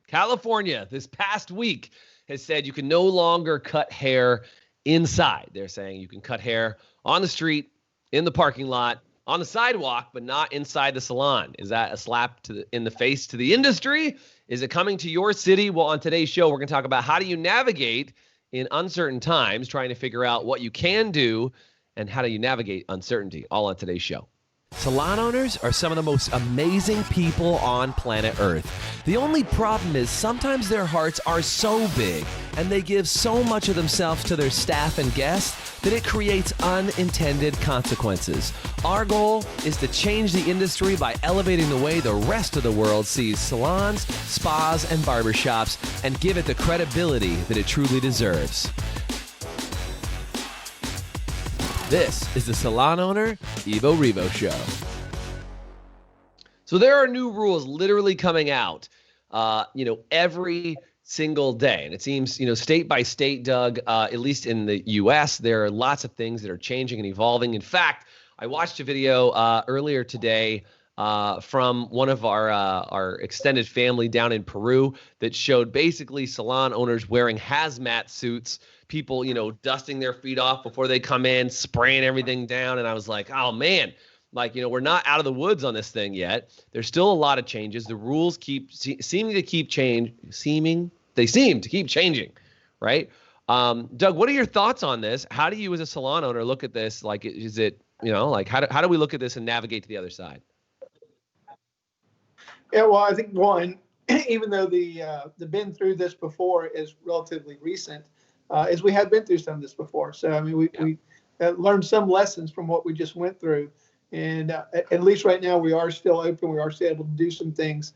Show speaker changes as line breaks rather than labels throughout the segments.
California this past week has said you can no longer cut hair inside. They're saying you can cut hair on the street, in the parking lot, on the sidewalk, but not inside the salon. Is that a slap in the face to the industry? Is it coming to your city? Well, on today's show, we're going to talk about how do you navigate in uncertain times, trying to figure out what you can do and how do you navigate uncertainty, all on today's show. Salon owners are some of the most amazing people on planet Earth. The only problem is sometimes their hearts are so big and they give so much of themselves to their staff and guests that it creates unintended consequences. Our goal is to change the industry by elevating the way the rest of the world sees salons, spas, and barbershops and give it the credibility that it truly deserves. This is the Salon Owner Evo Revo Show. So there are new rules literally coming out, every single day. And it seems, state by state, Doug, at least in the U.S., there are lots of things that are changing and evolving. In fact, I watched a video earlier today from one of our extended family down in Peru that showed basically salon owners wearing hazmat suits, people, dusting their feet off before they come in, spraying everything down. And I was like, oh man, we're not out of the woods on this thing yet. There's still a lot of changes. The rules seem to keep changing, right? Doug, what are your thoughts on this? How do you as a salon owner look at this? Is it, how do we look at this and navigate to the other side?
Yeah, well, I think one, even though the been through this before is relatively recent, is we have been through some of this before. So, I mean, we learned some lessons from what we just went through. And at least right now, we are still open. We are still able to do some things,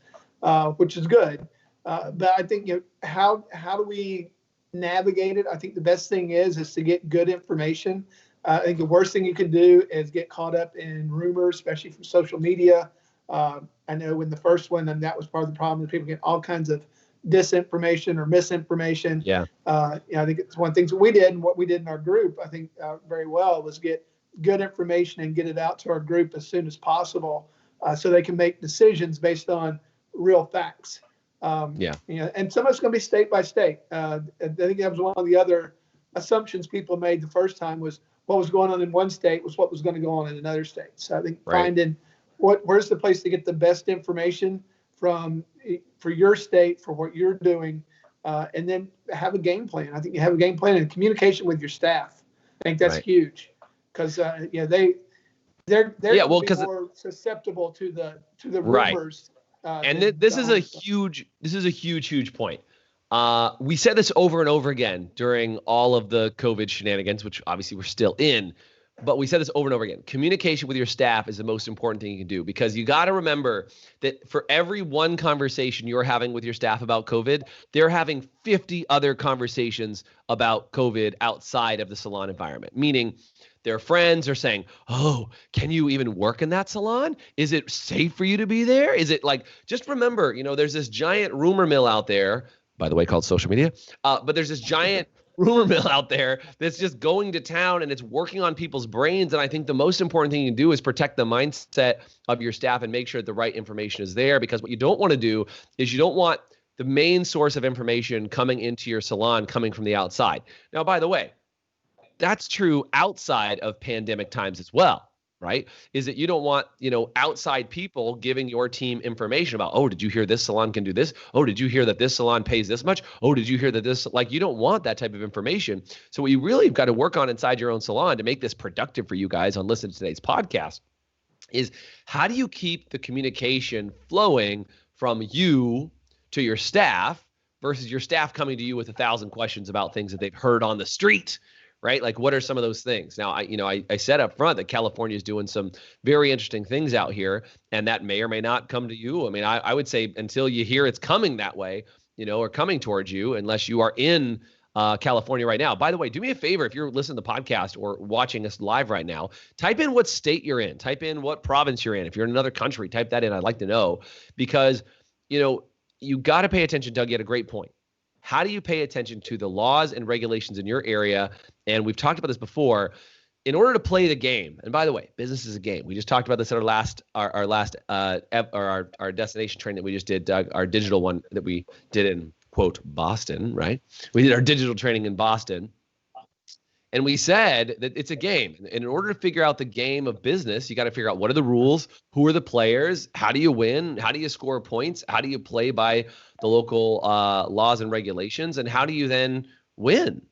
which is good. But I think, how do we navigate it? I think the best thing is to get good information. I think the worst thing you can do is get caught up in rumors, especially from social media. I know when the first one, and that was part of the problem, that people get all kinds of disinformation or misinformation.
Yeah.
I think it's one of the things that we did, and what we did in our group, I think very well, was get good information and get it out to our group as soon as possible, so they can make decisions based on real facts. And some of it's going to be state by state. I think that was one of the other assumptions people made the first time, was what was going on in one state was what was going to go on in another state. So I think finding where's the place to get the best information for your state, for what you're doing, and then have a game plan. I think you have a game plan and communication with your staff. I think that's huge, because they're more susceptible to the rumors.
And this is a huge point. We said this over and over again during all of the COVID shenanigans, which obviously we're still in. But we said this over and over again. Communication with your staff is the most important thing you can do, because you got to remember that for every one conversation you're having with your staff about COVID, they're having 50 other conversations about COVID outside of the salon environment, meaning their friends are saying, oh, can you even work in that salon? Is it safe for you to be there? Is it just remember, there's this giant rumor mill out there, by the way, called social media, but there's this giant rumor mill out there that's just going to town, and it's working on people's brains. And I think the most important thing you can do is protect the mindset of your staff and make sure the right information is there, because what you don't want to do is you don't want the main source of information coming into your salon coming from the outside. Now, by the way, that's true outside of pandemic times as well, right? Is that you don't want, outside people giving your team information about, oh, did you hear this salon can do this? Oh, did you hear that this salon pays this much? Oh, did you hear that this, you don't want that type of information. So what you really have got to work on inside your own salon to make this productive for you guys on Listen to Today's podcast is, how do you keep the communication flowing from you to your staff versus your staff coming to you with 1,000 questions about things that they've heard on the street? Right? What are some of those things? Now, I said up front that California is doing some very interesting things out here, and that may or may not come to you. I mean, I would say until you hear it's coming that way, or coming towards you, unless you are in California right now. By the way, do me a favor, if you're listening to the podcast or watching us live right now, type in what state you're in, type in what province you're in. If you're in another country, type that in. I'd like to know, because, you got to pay attention. Doug, you had a great point. How do you pay attention to the laws and regulations in your area? And we've talked about this before. in order to play the game, and by the way, business is a game. We just talked about this at our destination training that we just did, Doug, our digital one that we did in quote Boston, right? We did our digital training in Boston. And we said that it's a game. And in order to figure out the game of business, you got to figure out what are the rules, who are the players, how do you win, how do you score points, how do you play by the local laws and regulations, and how do you then win,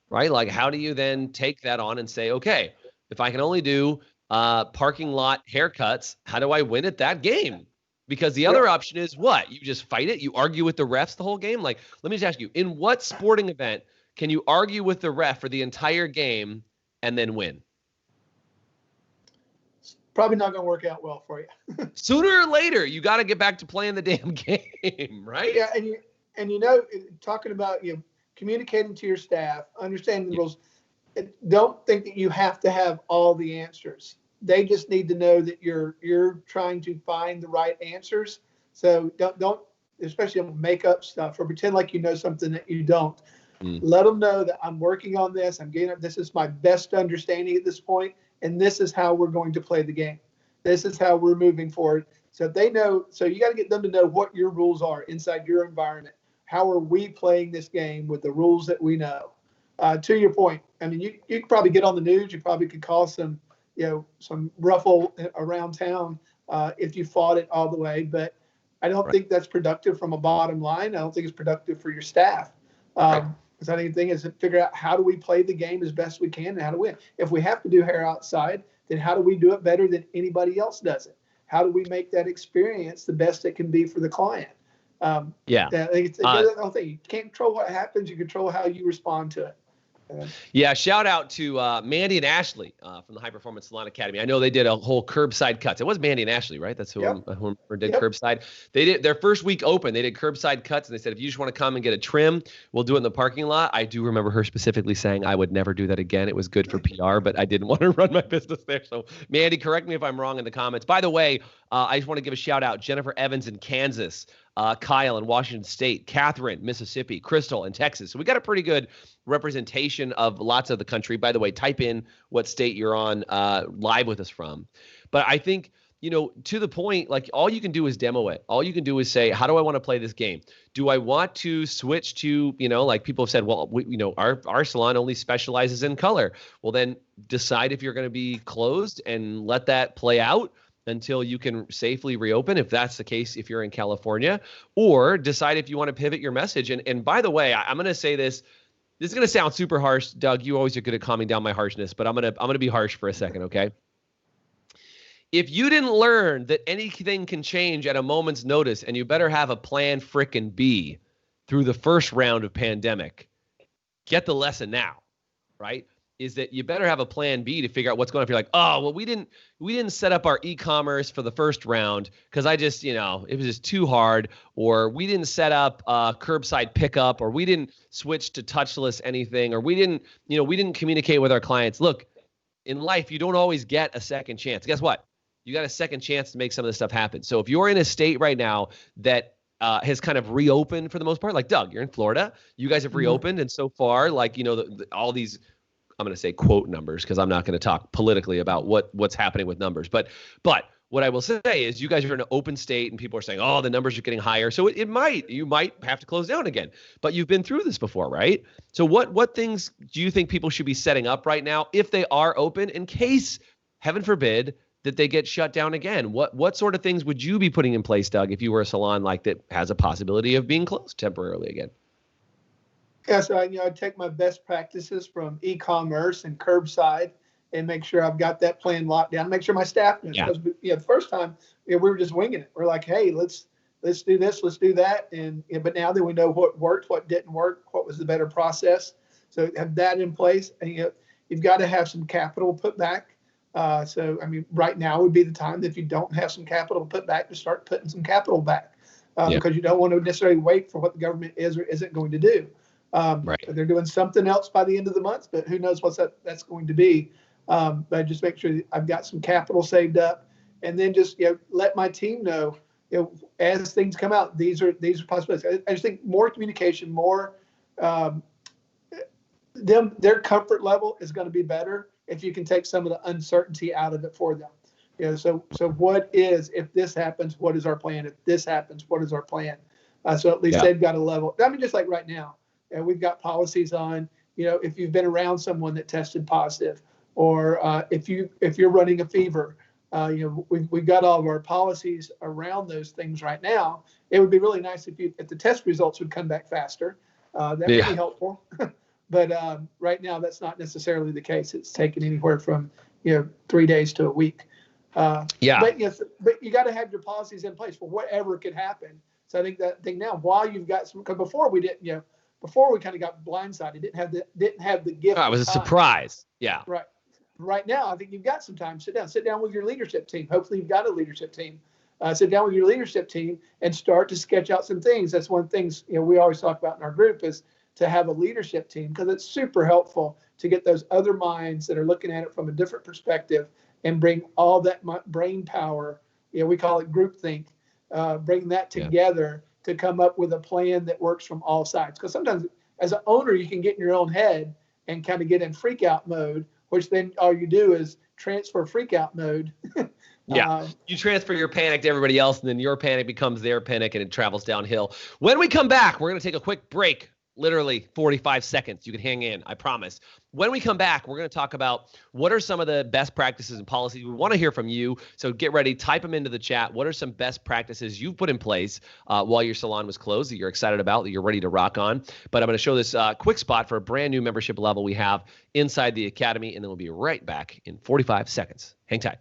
right? Like, how do you then take that on and say, okay, if I can only do parking lot haircuts, how do I win at that game? Because the other option is what? You just fight it? You argue with the refs the whole game? Like, let me just ask you, in what sporting event can you argue with the ref for the entire game and then win?
It's probably not going to work out well for you.
Sooner or later, you got to get back to playing the damn game, right?
Yeah, and talking about communicating to your staff, understanding the rules. Don't think that you have to have all the answers. They just need to know that you're trying to find the right answers. So don't especially make up stuff or pretend like you know something that you don't. Let them know that I'm working on this. This is my best understanding at this point, and this is how we're going to play the game. This is how we're moving forward. So they know. So you got to get them to know what your rules are inside your environment. How are we playing this game with the rules that we know? To your point, I mean, you could probably get on the news. You probably could cause some ruffle around town if you fought it all the way. But I don't think that's productive from a bottom line. I don't think it's productive for your staff. Because I think the thing is to figure out how do we play the game as best we can and how to win. If we have to do hair outside, then how do we do it better than anybody else does it? How do we make that experience the best it can be for the client? I think it's the whole thing. You can't control what happens. You control how you respond to it.
Shout out to Mandy and Ashley from the High Performance Salon Academy. I know they did a whole curbside cuts. It was Mandy and Ashley, right? That's who did curbside. They did their first week open. They did curbside cuts, and they said, if you just want to come and get a trim, we'll do it in the parking lot. I do remember her specifically saying, I would never do that again. It was good for PR, but I didn't want to run my business there. So, Mandy, correct me if I'm wrong in the comments. By the way, I just want to give a shout out. Jennifer Evans in Kansas. Kyle in Washington State, Catherine, Mississippi, Crystal in Texas. So we got a pretty good representation of lots of the country. By the way, type in what state you're on live with us from. But I think, to the point, like all you can do is demo it. All you can do is say, how do I want to play this game? Do I want to switch to, like people have said, well, our salon only specializes in color. Well, then decide if you're going to be closed and let that play out until you can safely reopen, if that's the case, if you're in California, or decide if you want to pivot your message. And by the way, I'm going to say this is going to sound super harsh. Doug, you always are good at calming down my harshness, but I'm going to be harsh for a second. Okay. If you didn't learn that anything can change at a moment's notice, and you better have a plan frickin' B through the first round of pandemic, get the lesson now, right? Is that you better have a plan B to figure out what's going on. If you're like, oh, well, we didn't set up our e-commerce for the first round because I just, it was just too hard, or we didn't set up curbside pickup, or we didn't switch to touchless anything, or we didn't communicate with our clients. Look, in life, you don't always get a second chance. Guess what? You got a second chance to make some of this stuff happen. So if you're in a state right now that has kind of reopened for the most part, like Doug, you're in Florida, you guys have reopened, and so far, like, all these, I'm going to say quote numbers because I'm not going to talk politically about what's happening with numbers. But what I will say is you guys are in an open state and people are saying, oh, the numbers are getting higher. So you might have to close down again. But you've been through this before, right? So what things do you think people should be setting up right now if they are open in case, heaven forbid, that they get shut down again? What sort of things would you be putting in place, Doug, if you were a salon like that has a possibility of being closed temporarily again?
Yeah, so I take my best practices from e-commerce and curbside and make sure I've got that plan locked down. Make sure my staff knows. Because the first time we were just winging it. We're like, hey, let's do this, let's do that, but now that we know what worked, what didn't work, what was the better process, so have that in place. And you've got to have some capital put back. So I mean, right now would be the time that if you don't have some capital put back, to start putting some capital back, because you don't want to necessarily wait for what the government is or isn't going to do. Right. They're doing something else by the end of the month, but who knows what that's going to be. But just make sure that I've got some capital saved up, and then just let my team know as things come out. These are possibilities. I just think more communication, more their comfort level is going to be better if you can take some of the uncertainty out of it for them. So what is, if this happens, what is our plan? If this happens, what is our plan? So at least they've got a level. I mean, just like right now, we've got policies on, if you've been around someone that tested positive, or if you're running a fever, we've got all of our policies around those things right now. It would be really nice if the test results would come back faster. That would be helpful. But right now, that's not necessarily the case. It's taken anywhere from 3 days to a week. But you got to have your policies in place for whatever could happen. So I think now, while you've got some, because before we didn't, before we kind of got blindsided, didn't have the gift.
Oh, it was a surprise. Yeah.
Right. Right now, I think you've got some time. Sit down with your leadership team. Hopefully you've got a leadership team. Sit down with your leadership team and start to sketch out some things. That's one of the things we always talk about in our group, is to have a leadership team, because it's super helpful to get those other minds that are looking at it from a different perspective and bring all that brain power, we call it groupthink, bring that together to come up with a plan that works from all sides. Because sometimes as an owner, you can get in your own head and kind of get in freak out mode, which then all you do is transfer freak out mode.
You transfer your panic to everybody else, and then your panic becomes their panic, and it travels downhill. When we come back, we're going to take a quick break. Literally 45 seconds. You can hang in, I promise. When we come back, we're going to talk about what are some of the best practices and policies. We want to hear from you. So get ready, type them into the chat. What are some best practices you've put in place while your salon was closed that you're excited about, that you're ready to rock on? But I'm going to show this quick spot for a brand new membership level we have inside the Academy, and then we'll be right back in 45 seconds. Hang tight.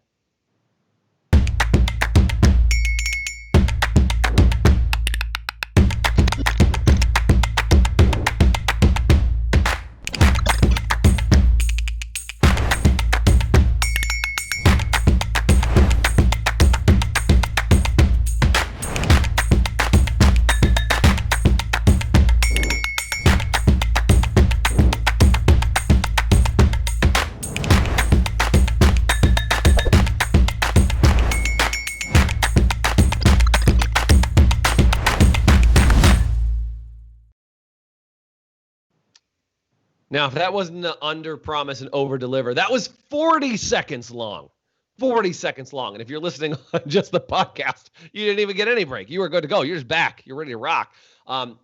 Now, if that wasn't an under promise and over deliver, that was 40 seconds long. 40 seconds long. And if you're listening on just the podcast, you didn't even get any break. You were good to go. You're just back. You're ready to rock.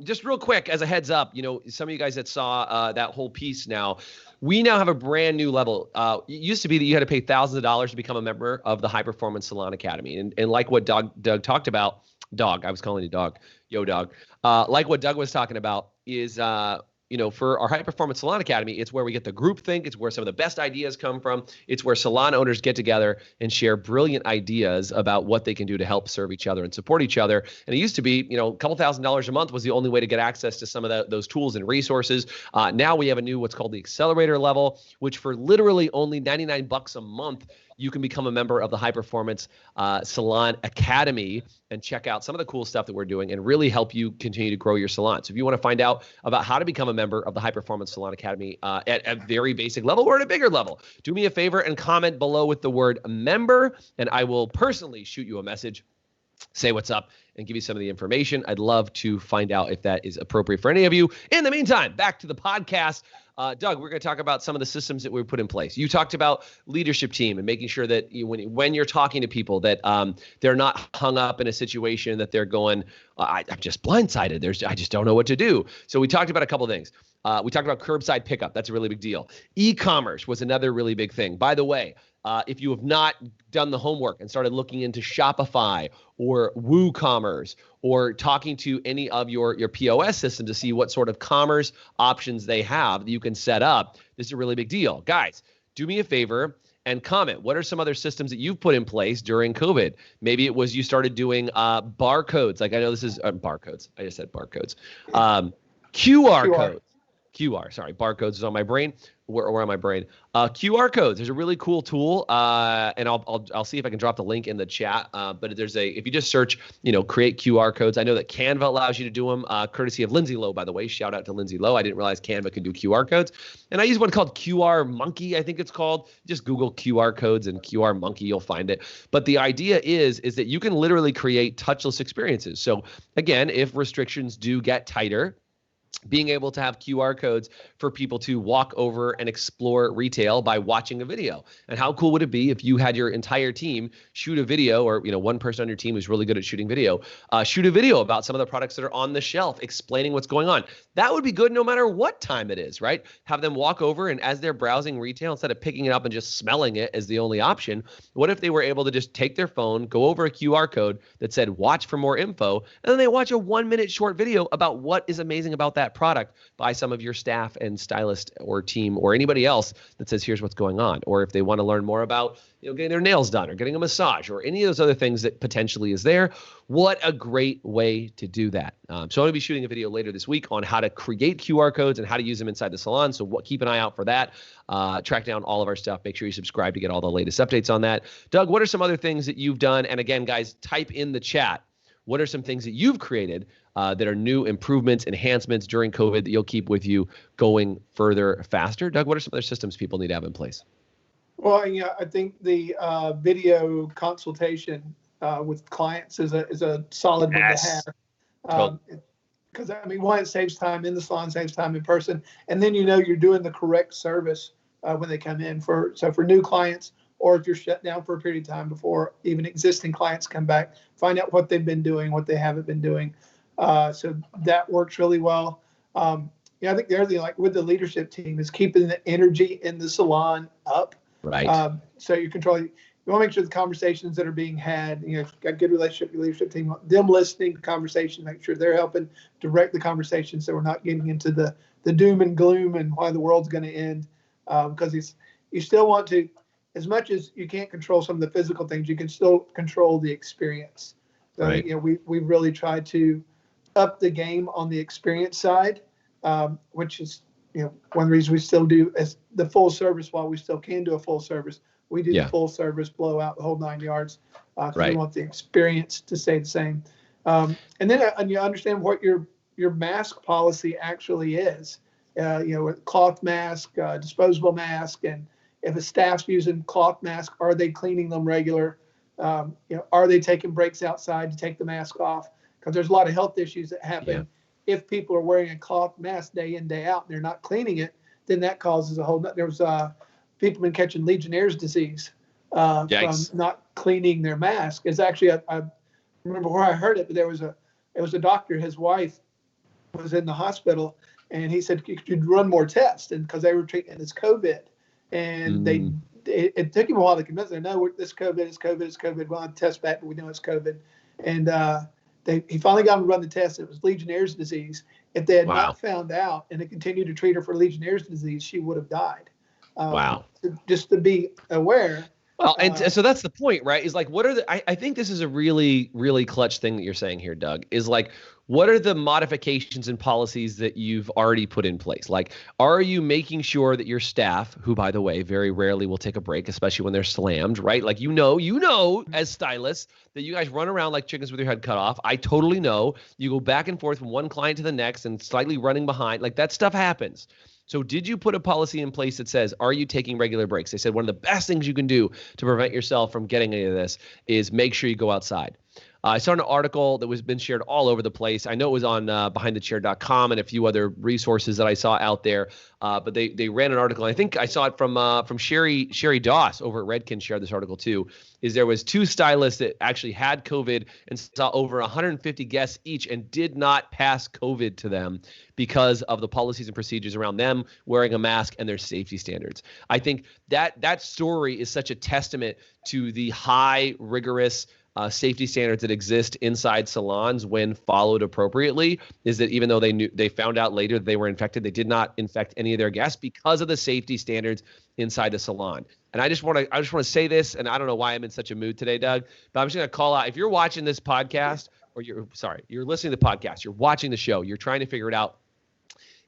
Just real quick, as a heads up, some of you guys that saw that whole piece now, we now have a brand new level. It used to be that you had to pay thousands of dollars to become a member of the High Performance Salon Academy. And like what Doug talked about, I was calling you Dog. Yo, Dog. Like what Doug was talking about is for our High Performance Salon Academy, it's where we get the group think. It's where some of the best ideas come from. It's where salon owners get together and share brilliant ideas about what they can do to help serve each other and support each other. And it used to be, a couple $1,000s a month was the only way to get access to some of those tools and resources. Now we have a new, what's called the accelerator level, which for literally only $99 a month, you can become a member of the High Performance Salon Academy and check out some of the cool stuff that we're doing and really help you continue to grow your salon. So if you want to find out about how to become a member of the High Performance Salon Academy at a very basic level or at a bigger level, do me a favor and comment below with the word member, and I will personally shoot you a message, say what's up, and give you some of the information. I'd love to find out if that is appropriate for any of you. In the meantime, back to the podcast. Doug, we're going to talk about some of the systems that we put in place. You talked about leadership team and making sure that when you're talking to people that they're not hung up in a situation that they're going, I'm just blindsided. I just don't know what to do. So we talked about a couple of things. We talked about curbside pickup. That's a really big deal. E-commerce was another really big thing. By the way, if you have not done the homework and started looking into Shopify or WooCommerce or talking to any of your POS systems to see what sort of commerce options they have that you can set up, this is a really big deal. Guys, do me a favor and comment. What are some other systems that you've put in place during COVID? Maybe it was you started doing barcodes. Like I know this is barcodes. I just said barcodes. QR codes. Barcodes is on my brain. Or on my brain. QR codes. There's a really cool tool, and I'll see if I can drop the link in the chat. But if you just search, create QR codes. I know that Canva allows you to do them, courtesy of Lindsay Lowe, by the way. Shout out to Lindsay Lowe. I didn't realize Canva could do QR codes. And I use one called QR Monkey, I think it's called. Just Google QR codes and QR Monkey, you'll find it. But the idea is that you can literally create touchless experiences. So again, if restrictions do get tighter, being able to have QR codes for people to walk over and explore retail by watching a video. And how cool would it be if you had your entire team shoot a video, or one person on your team who's really good at shooting video, shoot a video about some of the products that are on the shelf, explaining what's going on. That would be good no matter what time it is, right? Have them walk over, and as they're browsing retail, instead of picking it up and just smelling it as the only option, what if they were able to just take their phone, go over a QR code that said watch for more info, and then they watch a 1-minute short video about what is amazing about that product by some of your staff and stylist or team or anybody else that says, here's what's going on. Or if they want to learn more about getting their nails done or getting a massage or any of those other things that potentially is there, what a great way to do that. So I'm going to be shooting a video later this week on how to create QR codes and how to use them inside the salon. So keep an eye out for that. Track down all of our stuff. Make sure you subscribe to get all the latest updates on that. Doug, what are some other things that you've done? And again, guys, type in the chat. What are some things that you've created that are new improvements, enhancements during COVID that you'll keep with you going further faster? Doug, what are some other systems people need to have in place?
Well, yeah, I think the video consultation with clients is a solid one to have. Because one, it saves time in the salon, saves time in person, and then you're doing the correct service when they come in. For new clients, or if you're shut down for a period of time before even existing clients come back, find out what they've been doing, what they haven't been doing. So that works really well. I think the other thing, like with the leadership team, is keeping the energy in the salon up.
Right.
So you're controlling. You want to make sure the conversations that are being had, you've got a good relationship with your leadership team, them listening to conversation, make sure they're helping direct the conversation so we're not getting into the doom and gloom and why the world's going to end. Because you still want to, as much as you can't control some of the physical things, you can still control the experience. So,
right.
We really try to up the game on the experience side, which is, one of the reasons we still do as the full service. While we still can do a full service, we do the full service, blowout, the whole 9 yards.
Right.
We want the experience to stay the same. And then you understand what your mask policy actually is. With cloth mask, disposable mask, and if a staff's using cloth mask, are they cleaning them regular? Are they taking breaks outside to take the mask off? Because there's a lot of health issues that happen if people are wearing a cloth mask day in, day out, and they're not cleaning it. Then that causes a whole. There was people been catching Legionnaire's disease from not cleaning their mask. It's actually I remember where I heard it, but it was a doctor. His wife was in the hospital, and he said you could run more tests, and because they were treating it as COVID, and it took him a while to convince them. No, this COVID is COVID. It's COVID. We'll have to test back, but we know it's COVID. And he finally got him to run the test. It was Legionnaire's disease. If they had not found out and they continued to treat her for Legionnaire's disease, she would have died. Just to be aware.
Well, and so that's the point, right? Is like, what are I think this is a really, really clutch thing that you're saying here, Doug, is like, what are the modifications and policies that you've already put in place? Like, are you making sure that your staff, who, by the way, very rarely will take a break, especially when they're slammed, right? Like, as stylists that you guys run around like chickens with your head cut off. I totally know. You go back and forth from one client to the next and slightly running behind. Like, that stuff happens. So did you put a policy in place that says, are you taking regular breaks? They said one of the best things you can do to prevent yourself from getting any of this is make sure you go outside. I saw an article that was been shared all over the place. I know it was on behindthechair.com and a few other resources that I saw out there. But they ran an article. I think I saw it from Sherry Doss over at Redken shared this article too. Is there was 2 stylists that actually had COVID and saw over 150 guests each and did not pass COVID to them because of the policies and procedures around them wearing a mask and their safety standards. I think that story is such a testament to the high rigorous safety standards that exist inside salons when followed appropriately. Is that even though they found out later that they were infected, they did not infect any of their guests because of the safety standards inside the salon. And I just want to say this, and I don't know why I'm in such a mood today, Doug, but I'm just going to call out, if you're watching this podcast, or you're listening to the podcast, you're watching the show, you're trying to figure it out,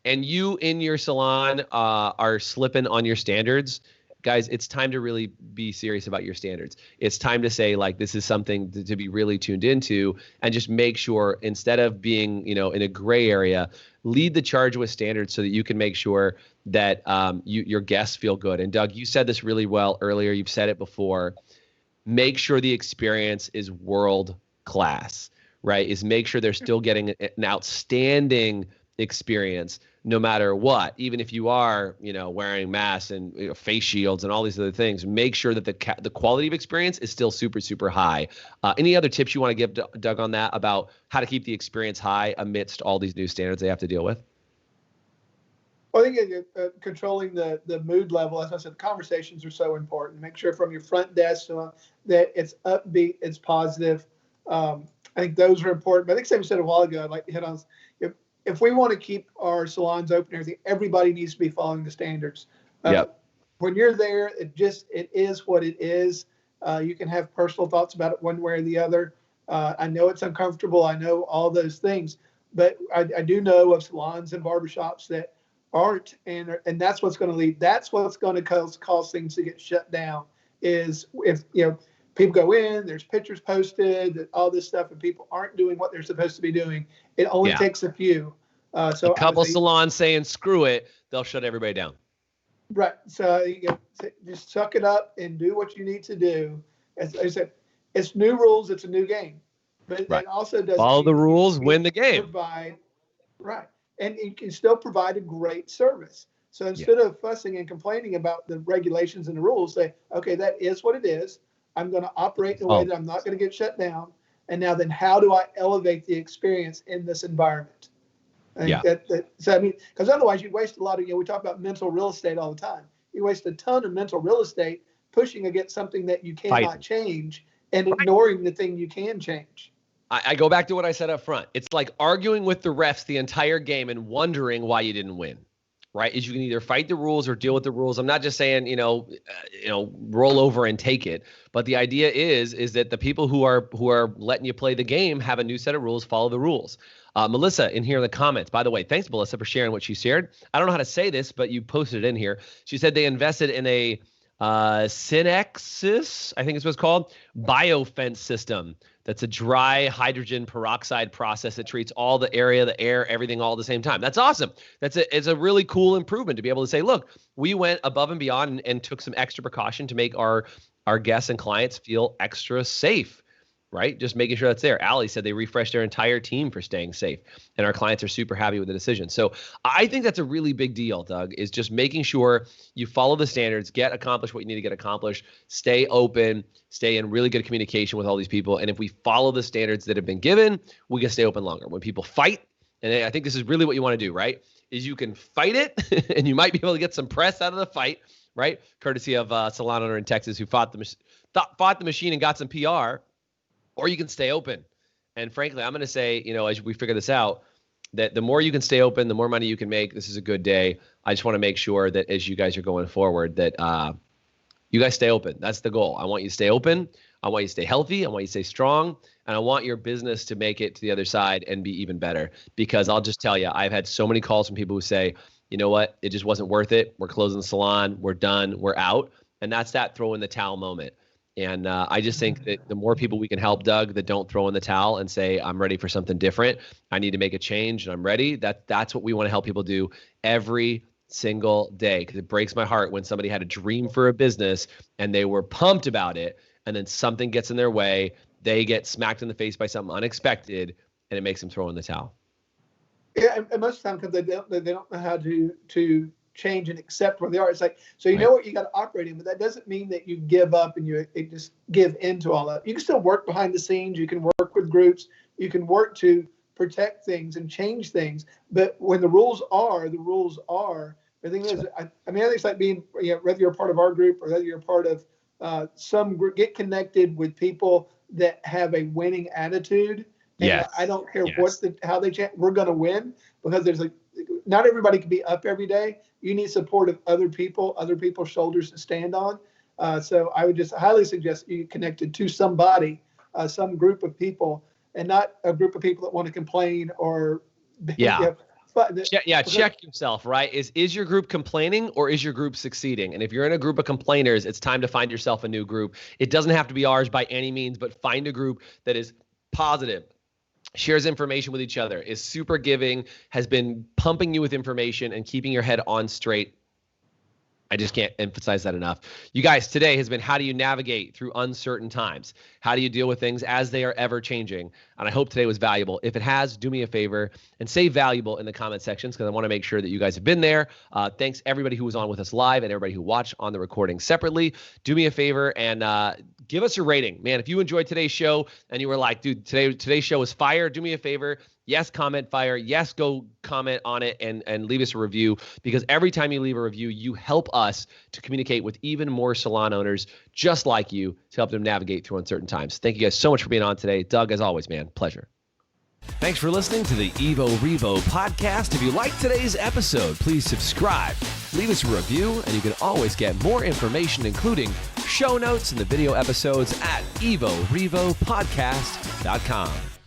and you in your salon are slipping on your standards, guys, it's time to really be serious about your standards. It's time to say, like, this is something to be really tuned into, and just make sure, instead of being, in a gray area, lead the charge with standards so that you can make sure that your guests feel good. And Doug, you said this really well earlier. You've said it before. Make sure the experience is world class, right? Is make sure they're still getting an outstanding experience no matter what, even if you are, wearing masks and face shields and all these other things. Make sure that the quality of experience is still super, super high. Any other tips you want to give, Doug, on that about how to keep the experience high amidst all these new standards they have to deal with?
Well, I think controlling the mood level, as I said, conversations are so important. Make sure from your front desk that it's upbeat, it's positive. I think those are important. But I think Sam said a while ago, I'd like to hit on, if we want to keep our salons open and everything, everybody needs to be following the standards.
Yep.
When you're there, it is what it is. You can have personal thoughts about it one way or the other. I know it's uncomfortable. I know all those things. But I do know of salons and barbershops that aren't, and that's what's going to lead. That's what's going to cause things to get shut down. Is if people go in, there's pictures posted, all this stuff, and people aren't doing what they're supposed to be doing. It only takes a few. So
a couple salons saying screw it, they'll shut everybody down.
Right. So just suck it up and do what you need to do. As I said, it's new rules. It's a new game, but it also doesn't
follow the rules, win the game.
Right. And you can still provide a great service. So instead of fussing and complaining about the regulations and the rules, say, okay, that is what it is. I'm going to operate in a way that I'm not going to get shut down. And now then how do I elevate the experience in this environment? Because otherwise you'd waste a lot of, we talk about mental real estate all the time. You waste a ton of mental real estate pushing against something that you cannot change and ignoring the thing you can change.
I go back to what I said up front. It's like arguing with the refs the entire game and wondering why you didn't win, right? Is you can either fight the rules or deal with the rules. I'm not just saying, roll over and take it. But the idea is that the people who are letting you play the game have a new set of rules, follow the rules. Melissa in here in the comments, by the way, thanks, Melissa, for sharing what she shared. I don't know how to say this, but you posted it in here. She said they invested in a Synexis, I think it's what it's called, biofence system. That's a dry hydrogen peroxide process that treats all the area, the air, everything all at the same time. That's awesome. It's a really cool improvement to be able to say, look, we went above and beyond and took some extra precaution to make our guests and clients feel extra safe, right? Just making sure that's there. Allie said they refreshed their entire team for staying safe, and our clients are super happy with the decision. So I think that's a really big deal, Doug, is just making sure you follow the standards, accomplish what you need to get accomplished, stay open, stay in really good communication with all these people. And if we follow the standards that have been given, we can stay open longer. When people fight, and I think this is really what you want to do, right, is you can fight it and you might be able to get some press out of the fight, right? Courtesy of Salon owner in Texas who fought the machine and got some PR. Or you can stay open. And frankly, I'm going to say, as we figure this out, that the more you can stay open, the more money you can make. This is a good day. I just want to make sure that as you guys are going forward, that you guys stay open. That's the goal. I want you to stay open. I want you to stay healthy. I want you to stay strong. And I want your business to make it to the other side and be even better. Because I'll just tell you, I've had so many calls from people who say, you know what, it just wasn't worth it. We're closing the salon. We're done. We're out. And that's that throw in the towel moment. And I just think that the more people we can help, Doug, that don't throw in the towel and say, I'm ready for something different. I need to make a change and I'm ready. That's what we want to help people do every single day. Because it breaks my heart when somebody had a dream for a business and they were pumped about it. And then something gets in their way. They get smacked in the face by something unexpected and it makes them throw in the towel.
Yeah, and most of the time because they don't know how to change and accept where they are. It's like, so know what you got to operate in, but that doesn't mean that you give up and you just give into all that. You can still work behind the scenes. You can work with groups. You can work to protect things and change things. But when the rules are, the rules are. The thing is, I think it's like being, whether you're a part of our group or whether you're a part of some group, get connected with people that have a winning attitude. And I don't care how they change. We're going to win because not everybody can be up every day. You need support of other people's shoulders to stand on. So I would just highly suggest you get connected to somebody, some group of people, and not a group of people that want to complain or
check yourself, right? Is your group complaining or is your group succeeding? And if you're in a group of complainers, it's time to find yourself a new group. It doesn't have to be ours by any means, but find a group that is positive, shares information with each other, is super giving, has been pumping you with information and keeping your head on straight. I just can't emphasize that enough. You guys, today has been how do you navigate through uncertain times? How do you deal with things as they are ever changing? And I hope today was valuable. If it has, do me a favor and say valuable in the comment sections because I want to make sure that you guys have been there. Thanks everybody who was on with us live and everybody who watched on the recording separately. Do me a favor and give us a rating. Man, if you enjoyed today's show and you were like, dude, today's show was fire, do me a favor. Yes, comment fire. Yes, go comment on it and leave us a review because every time you leave a review, you help us to communicate with even more salon owners just like you to help them navigate through uncertain times. Thank you guys so much for being on today. Doug, as always, man, pleasure. Thanks for listening to the Evo Revo podcast. If you liked today's episode, please subscribe, leave us a review, and you can always get more information, including show notes and the video episodes at evorevopodcast.com.